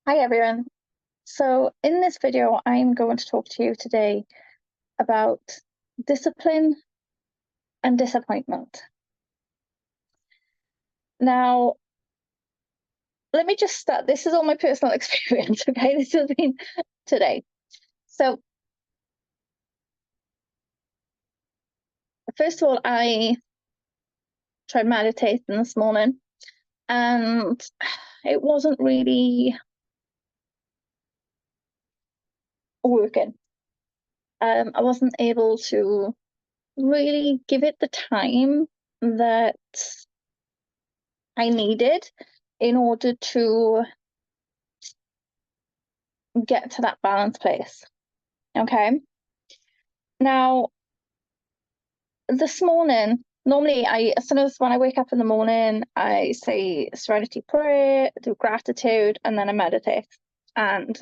Hi everyone. So in this video, I'm going to talk to you today about discipline and disappointment. Now, let me just start. This is all my personal experience, okay? This has been today. So first of all, I tried meditating this morning and it wasn't really working. I wasn't able to really give it the time that I needed in order to get to that balance place. Okay. Now, this morning, normally as soon as when I wake up in the morning, I say serenity prayer, do gratitude, and then I meditate. And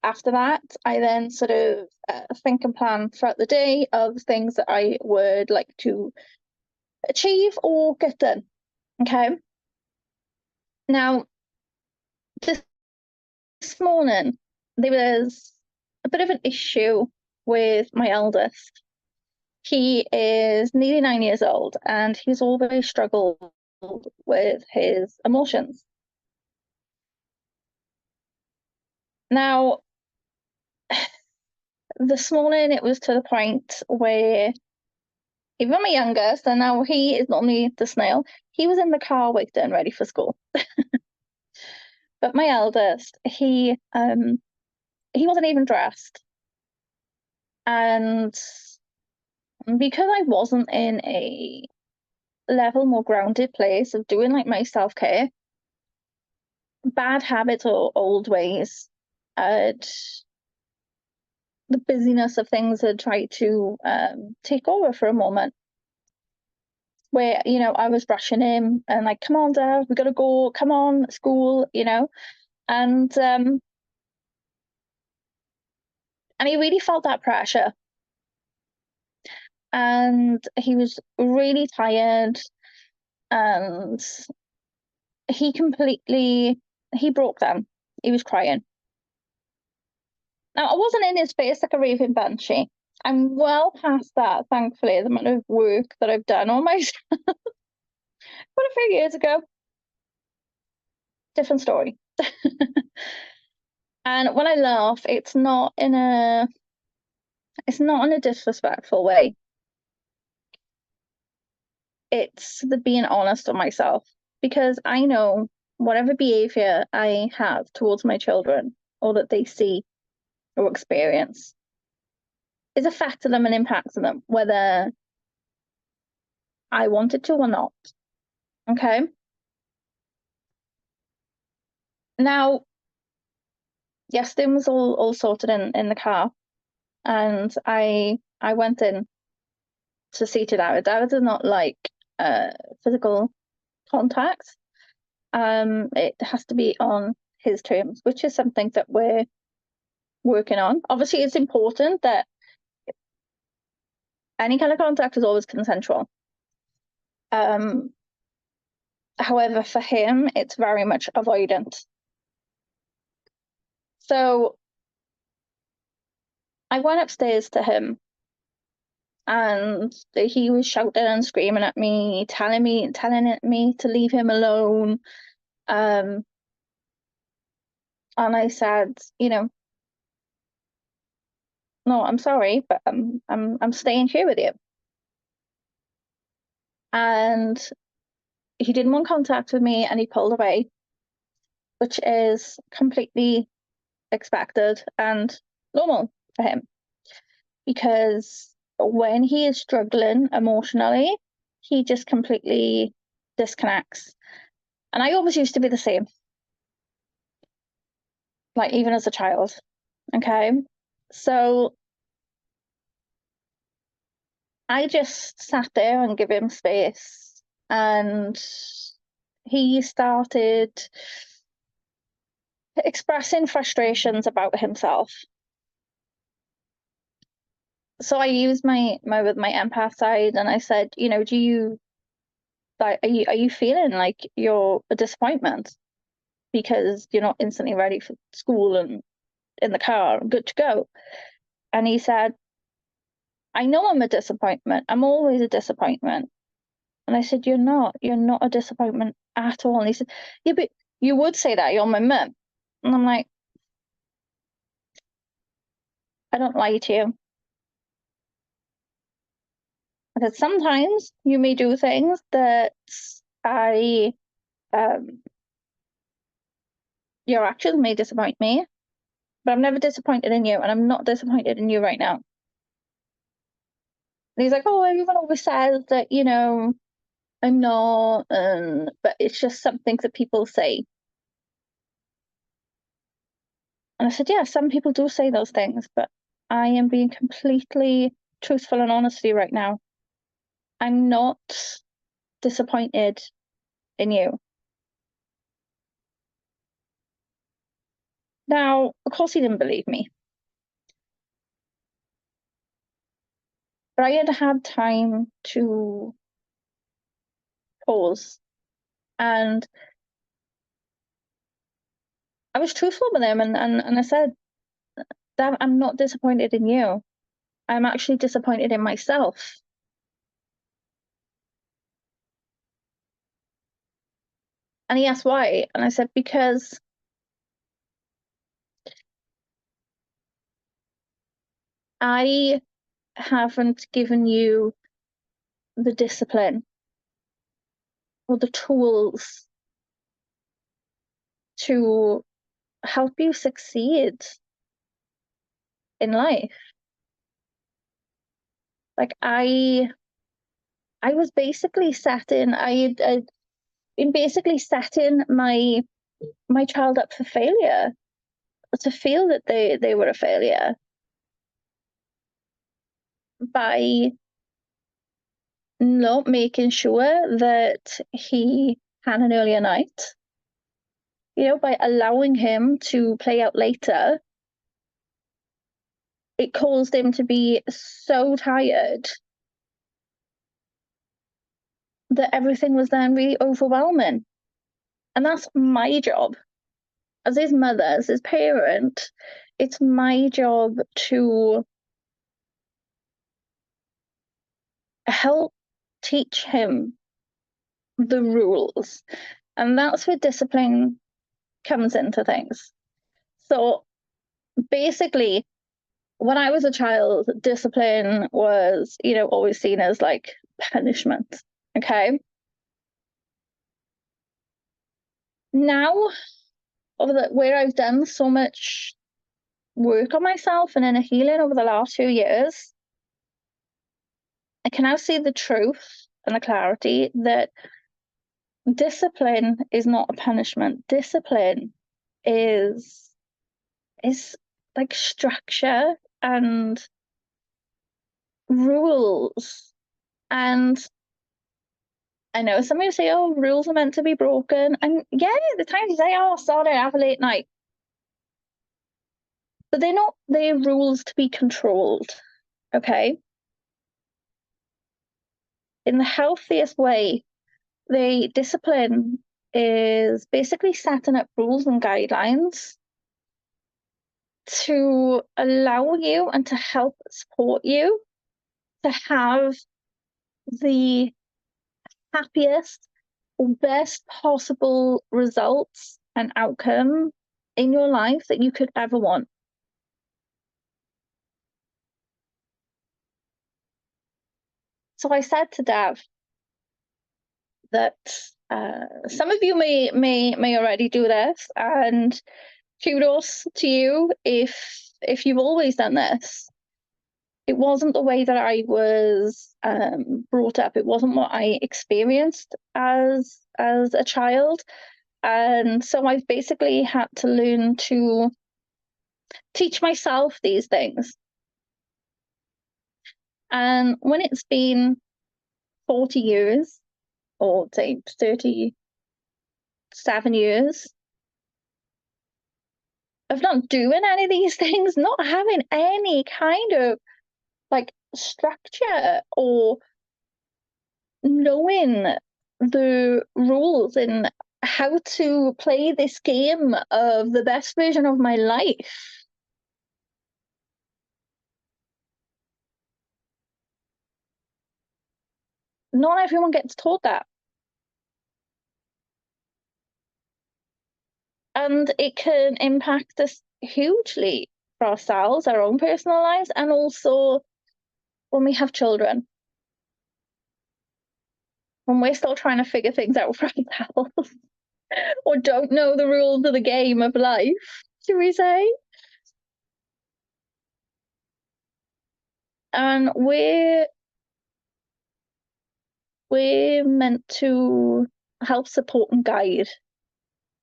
after that, I then sort of think and plan throughout the day of things that I would like to achieve or get done. Okay. Now, this morning, there was a bit of an issue with my eldest. He is nearly 9 years old and he's always struggled with his emotions. Now, this morning it was to the point where even my youngest, and now he is normally the snail, he was in the car waiting ready for school. But my eldest, he wasn't even dressed. And because I wasn't in a level, more grounded place of doing like my self-care, bad habits or old ways, the busyness of things had tried to take over for a moment. Where, I was rushing him and like, come on, Dad, we gotta go, come on, school, and he really felt that pressure. And he was really tired and he broke down. He was crying. Now, I wasn't in his face like a raving banshee. I'm well past that, thankfully, the amount of work that I've done on myself. But a few years ago, different story. And when I laugh, it's not in a disrespectful way. It's the being honest with myself, because I know whatever behavior I have towards my children or that they see or experience is affecting them and impacting them, whether I wanted to or not. Okay. Now, yes, things was all sorted in the car, and I went in to see to David. David does not like physical contact. It has to be on his terms, which is something that we're working on. Obviously, it's important that any kind of contact is always consensual. However, for him, it's very much avoidant. So I went upstairs to him and he was shouting and screaming at me, telling me to leave him alone. And I said, no, I'm sorry, but I'm staying here with you. And he didn't want contact with me and he pulled away, which is completely expected and normal for him. Because when he is struggling emotionally, he just completely disconnects. And I always used to be the same, like even as a child. Okay. So I just sat there and give him space. And he started expressing frustrations about himself. So I used my empath side and I said, are you feeling like you're a disappointment? because you're not instantly ready for school and in the car and good to go. And he said, I know I'm a disappointment. I'm always a disappointment. And I said, you're not a disappointment at all. And he said, yeah, but you would say that, you're my mum. And I'm like, I don't lie to you. I said, sometimes you may do things that your actions may disappoint me, but I'm never disappointed in you, and I'm not disappointed in you right now. And he's like, oh, everyone always says that, I'm not, but it's just something that people say. And I said, yeah, some people do say those things, but I am being completely truthful and honest with you right now. I'm not disappointed in you. Now, of course, he didn't believe me. But I had had time to pause. And I was truthful with him, and I said, Dad, I'm not disappointed in you. I'm actually disappointed in myself. And he asked why. And I said, because I haven't given you the discipline or the tools to help you succeed in life. Like I was basically setting I'd been basically setting my child up for failure, to feel that they were a failure by not making sure that he had an earlier night, by allowing him to play out later. It caused him to be so tired that everything was then really overwhelming. And that's my job as his mother, as his parent. It's my job to help teach him the rules. And that's where discipline comes into things. So basically, when I was a child, discipline was, always seen as like punishment. Okay. Now, where I've done so much work on myself and inner healing over the last 2 years, I can now see the truth and the clarity that discipline is not a punishment. Discipline is like structure and rules. And I know some people say, oh, rules are meant to be broken. And yeah, the times they are, sorry, I have a late night. But they're rules to be controlled. Okay. In the healthiest way, the discipline is basically setting up rules and guidelines to allow you and to help support you to have the happiest or best possible results and outcome in your life that you could ever want. So I said to Dav that some of you may already do this, and kudos to you if you've always done this. It wasn't the way that I was brought up. It wasn't what I experienced as a child, and so I've basically had to learn to teach myself these things. And when it's been 40 years, or say 37 years of not doing any of these things, not having any kind of like structure or knowing the rules in how to play this game of the best version of my life. Not everyone gets taught that. And it can impact us hugely for ourselves, our own personal lives, and also when we have children. When we're still trying to figure things out for ourselves or don't know the rules of the game of life, should we say? And we're meant to help support and guide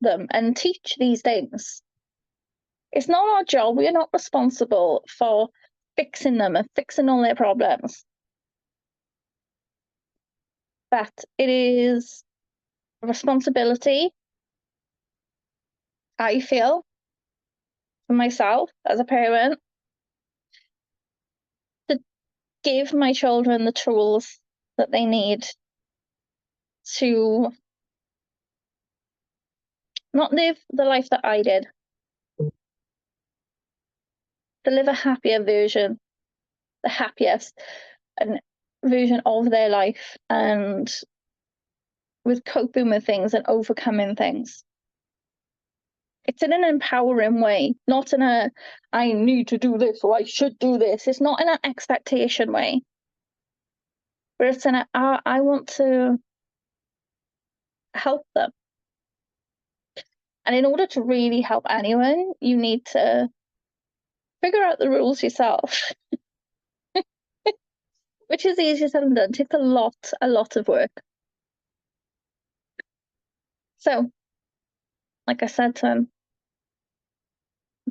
them and teach these things. It's not our job. We are not responsible for fixing them and fixing all their problems. But it is a responsibility, I feel, for myself as a parent to give my children the tools that they need to not live the life that I did, to live a happier version, the happiest and version of their life, and with coping with things and overcoming things. It's in an empowering way, not in a I need to do this or I should do this. It's not in an expectation way, but it's in a I want to help them. And in order to really help anyone, you need to figure out the rules yourself, which is easier said than done. It takes a lot of work. So, like I said to him,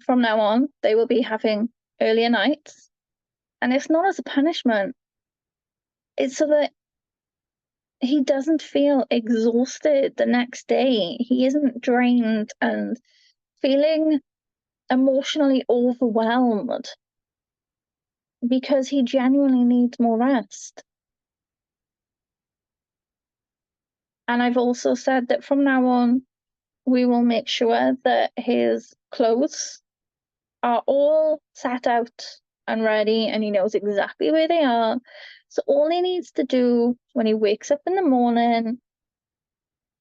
from now on, they will be having earlier nights. And it's not as a punishment. It's so that he doesn't feel exhausted the next day. He isn't drained and feeling emotionally overwhelmed because he genuinely needs more rest. And I've also said that from now on, we will make sure that his clothes are all set out and ready and he knows exactly where they are. So all he needs to do when he wakes up in the morning,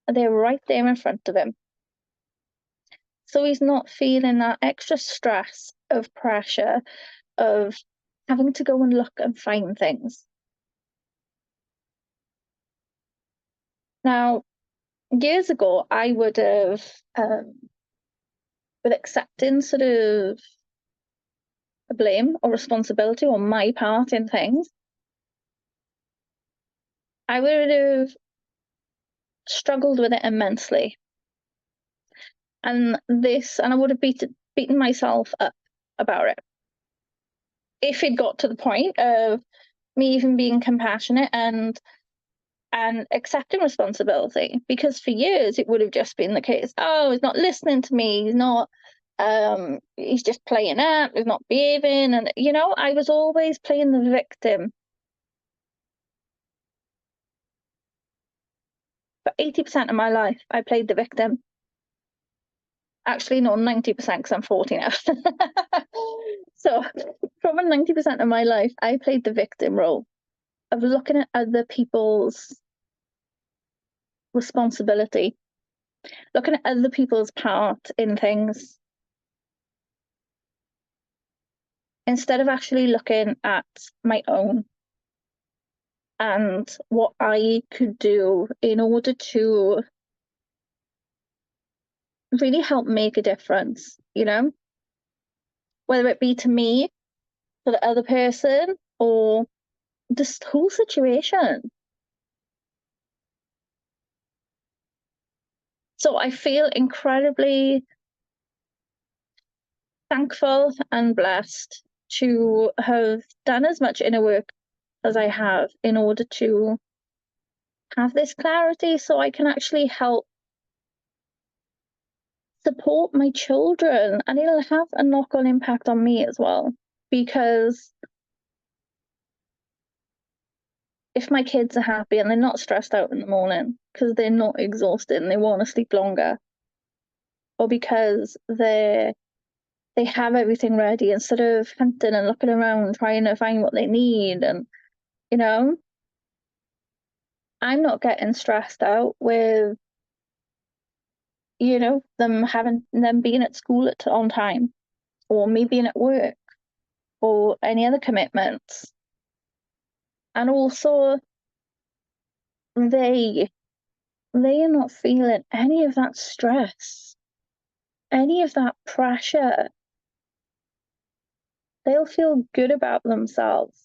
they're right there in front of him. So he's not feeling that extra stress of pressure of having to go and look and find things. Now, years ago, I would have, with accepting sort of a blame or responsibility on my part in things, I would have struggled with it immensely. And I would have beaten myself up about it. If it got to the point of me even being compassionate and accepting responsibility, because for years it would have just been the case, oh, he's not listening to me, he's just playing up, he's not behaving, and I was always playing the victim. For 80% of my life, I played the victim. Actually, no, 90%, because I'm 40 now. So, probably 90% of my life, I played the victim role of looking at other people's responsibility, looking at other people's part in things, instead of actually looking at my own and what I could do in order to really help make a difference, whether it be to me, to the other person, or this whole situation. So I feel incredibly thankful and blessed to have done as much inner work as I have in order to have this clarity so I can actually help support my children, and it'll have a knock-on impact on me as well, because if my kids are happy and they're not stressed out in the morning because they're not exhausted and they want to sleep longer, or because they have everything ready instead of hunting and looking around trying to find what they need, and you know, I'm not getting stressed out with, you know, them being at school on time, or me being at work, or any other commitments. And also they are not feeling any of that stress, any of that pressure. They'll feel good about themselves.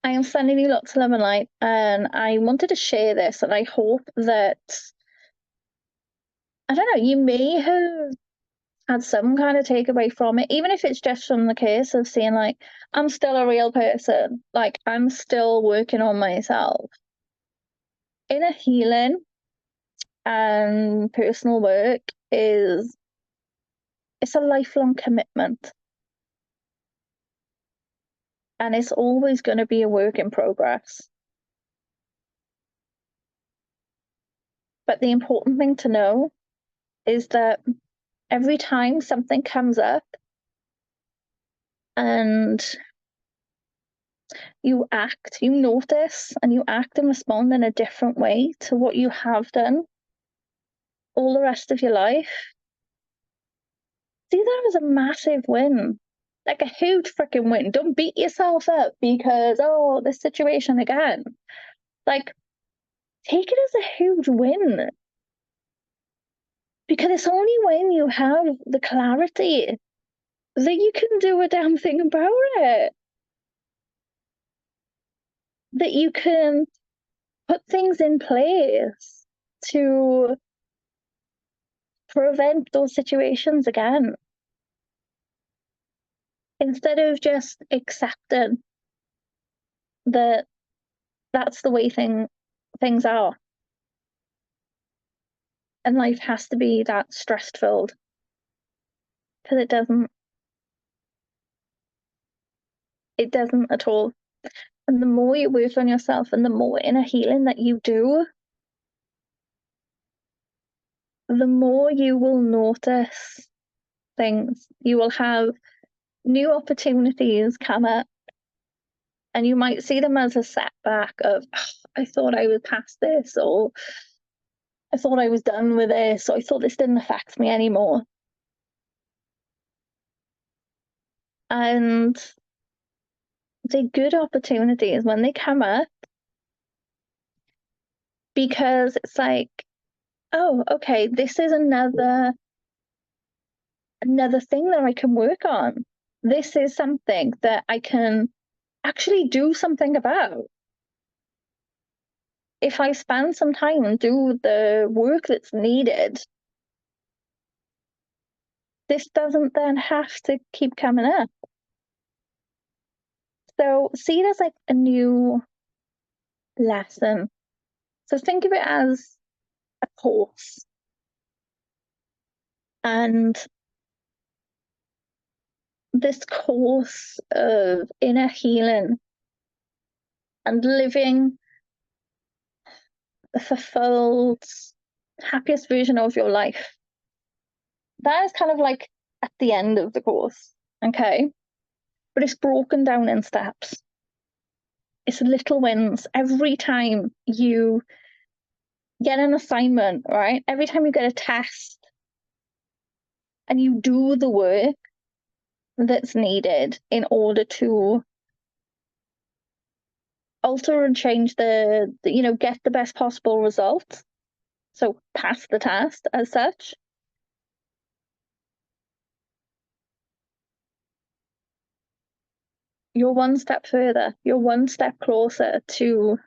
I am sending you lots of love and light, and I wanted to share this, and I hope that, I don't know, you may have had some kind of takeaway from it, even if it's just from the case of seeing, like, I'm still a real person, like, I'm still working on myself. Inner healing and personal work it's a lifelong commitment, and it's always going to be a work in progress. But the important thing to know is that every time something comes up and you notice and you act and respond in a different way to what you have done all the rest of your life, see that as a massive win, like a huge freaking win. Don't beat yourself up because, oh, this situation again. Like, take it as a huge win, because it's only when you have the clarity that you can do a damn thing about it, that you can put things in place to prevent those situations again, instead of just accepting that that's the way things are, and life has to be that stress filled, because it doesn't at all. And the more you work on yourself and the more inner healing that you do, the more you will notice things. You will have new opportunities come up, and you might see them as a setback of, oh, I thought I was past this, or I thought I was done with this, or I thought this didn't affect me anymore. And the good opportunities when they come up, because it's like, oh, okay, this is another thing that I can work on. This is something that I can actually do something about. If I spend some time and do the work that's needed, this doesn't then have to keep coming up. So see it as like a new lesson. So think of it as a course. And this course of inner healing and living the fulfilled, happiest version of your life, that is kind of like at the end of the course, okay? But it's broken down in steps. It's little wins. Every time you get an assignment, right? Every time you get a test and you do the work that's needed in order to alter and change get the best possible result. So pass the test as such. You're one step further. You're one step closer to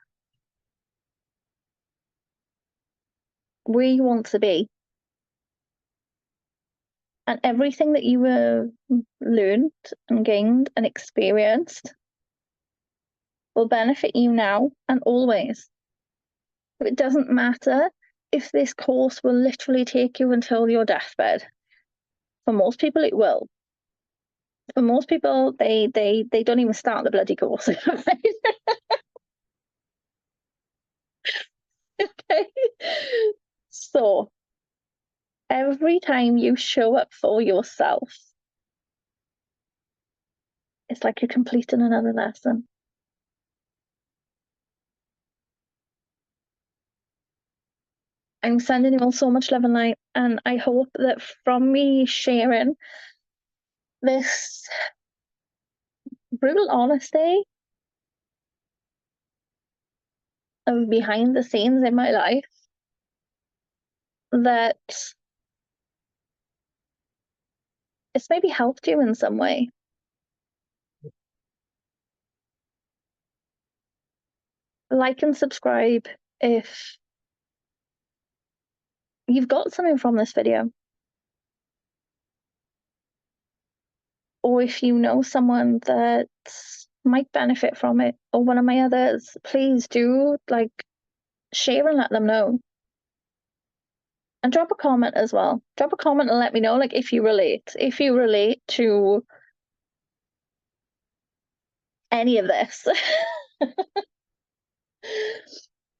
where you want to be. And everything that you have learned and gained and experienced will benefit you now and always. It doesn't matter if this course will literally take you until your deathbed. For most people, it will. For most people, they don't even start the bloody course. Okay. So every time you show up for yourself, it's like you're completing another lesson. I'm sending you all so much love and light, and I hope that from me sharing this brutal honesty of behind the scenes in my life, that it's maybe helped you in some way. Like and subscribe if you've got something from this video, or if you know someone that might benefit from it, or one of my others, please do like share and let them know. And drop a comment as well. Drop a comment and let me know, like, if you relate to any of this.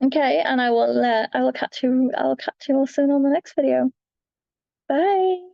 Okay, and I will catch you all soon on the next video. Bye.